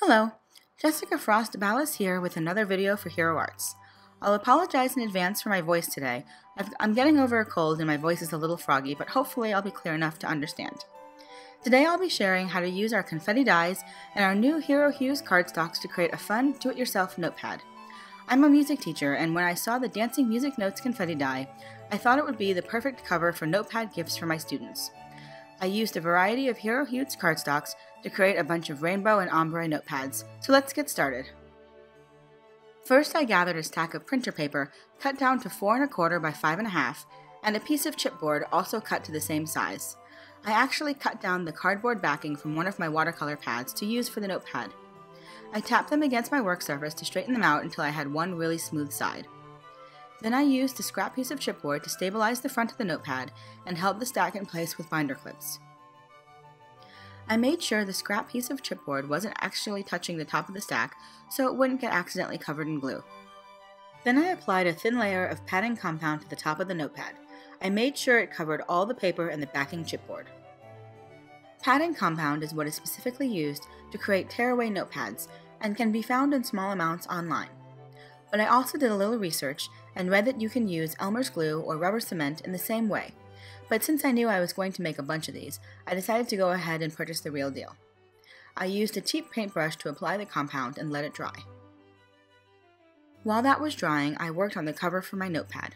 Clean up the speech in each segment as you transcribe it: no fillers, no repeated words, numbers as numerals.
Hello, Jessica Frost Ballas here with another video for Hero Arts. I'll apologize in advance for my voice today. I'm getting over a cold and my voice is a little froggy, but hopefully I'll be clear enough to understand. Today I'll be sharing how to use our Confetti Dies and our new Hero Hues cardstocks to create a fun, do-it-yourself notepad. I'm a music teacher, and when I saw the Dancing Music Notes Confetti Die, I thought it would be the perfect cover for notepad gifts for my students. I used a variety of Hero Hues cardstocks to create a bunch of rainbow and ombre notepads, so let's get started. First, I gathered a stack of printer paper cut down to 4 1/4 by 5 1/2, and a piece of chipboard also cut to the same size. I actually cut down the cardboard backing from one of my watercolor pads to use for the notepad. I tapped them against my work surface to straighten them out until I had one really smooth side. Then I used a scrap piece of chipboard to stabilize the front of the notepad and held the stack in place with binder clips. I made sure the scrap piece of chipboard wasn't actually touching the top of the stack so it wouldn't get accidentally covered in glue. Then I applied a thin layer of padding compound to the top of the notepad. I made sure it covered all the paper and the backing chipboard. Padding compound is what is specifically used to create tearaway notepads and can be found in small amounts online. But I also did a little research and read that you can use Elmer's glue or rubber cement in the same way. But since I knew I was going to make a bunch of these, I decided to go ahead and purchase the real deal. I used a cheap paintbrush to apply the compound and let it dry. While that was drying, I worked on the cover for my notepad.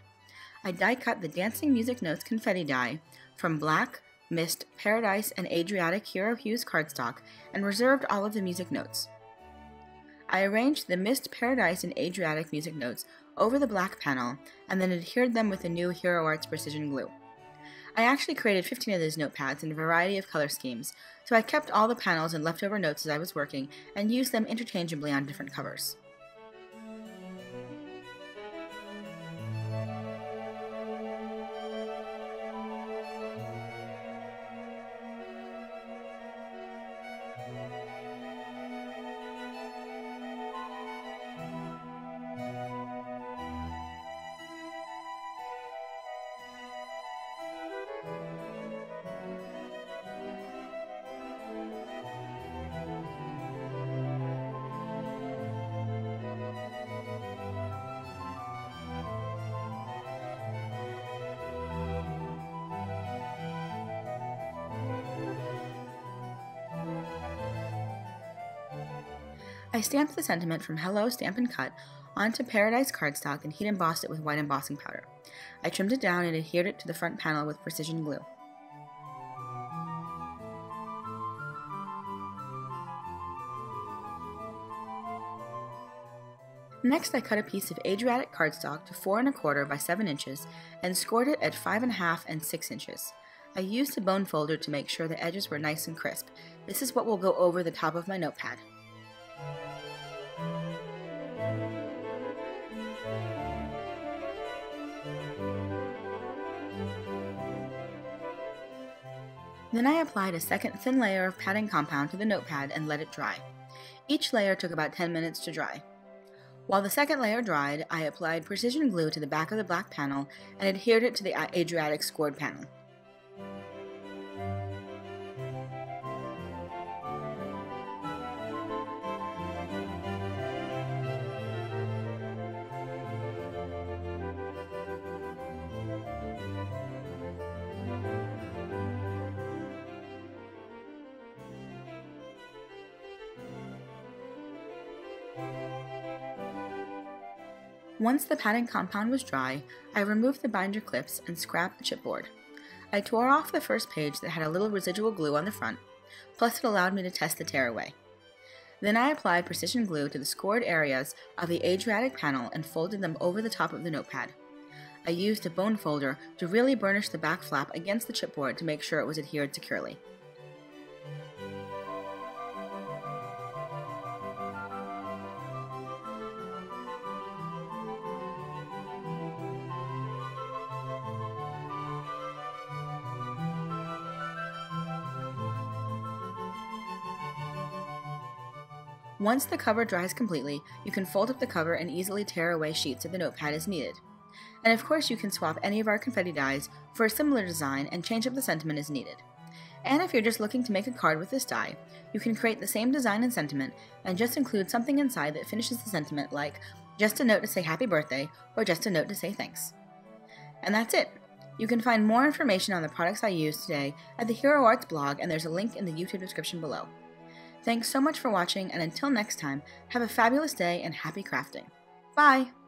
I die cut the Dancing Music Notes Confetti Die from Black, Mist, Paradise, and Adriatic Hero Hues cardstock and reserved all of the music notes. I arranged the Mist, Paradise, and Adriatic music notes over the black panel and then adhered them with the new Hero Arts precision glue. I actually created 15 of these notepads in a variety of color schemes, so I kept all the panels and leftover notes as I was working and used them interchangeably on different covers. I stamped the sentiment from Hello Stampin' Cut onto Paradise cardstock and heat embossed it with white embossing powder. I trimmed it down and adhered it to the front panel with precision glue. Next, I cut a piece of Adriatic cardstock to 4 1/4 by 7 inches and scored it at 5 1/2 and 6 inches. I used a bone folder to make sure the edges were nice and crisp. This is what will go over the top of my notepad. Then I applied a second thin layer of padding compound to the notepad and let it dry. Each layer took about 10 minutes to dry. While the second layer dried, I applied precision glue to the back of the black panel and adhered it to the Adriatic scored panel. Once the padding compound was dry, I removed the binder clips and scrapped the chipboard. I tore off the first page that had a little residual glue on the front, plus it allowed me to test the tear away. Then I applied precision glue to the scored areas of the Adriatic panel and folded them over the top of the notepad. I used a bone folder to really burnish the back flap against the chipboard to make sure it was adhered securely. Once the cover dries completely, you can fold up the cover and easily tear away sheets of the notepad as needed. And of course you can swap any of our confetti dies for a similar design and change up the sentiment as needed. And if you're just looking to make a card with this die, you can create the same design and sentiment and just include something inside that finishes the sentiment, like just a note to say happy birthday or just a note to say thanks. And that's it. You can find more information on the products I used today at the Hero Arts blog, and there's a link in the YouTube description below. Thanks so much for watching, and until next time, have a fabulous day and happy crafting. Bye!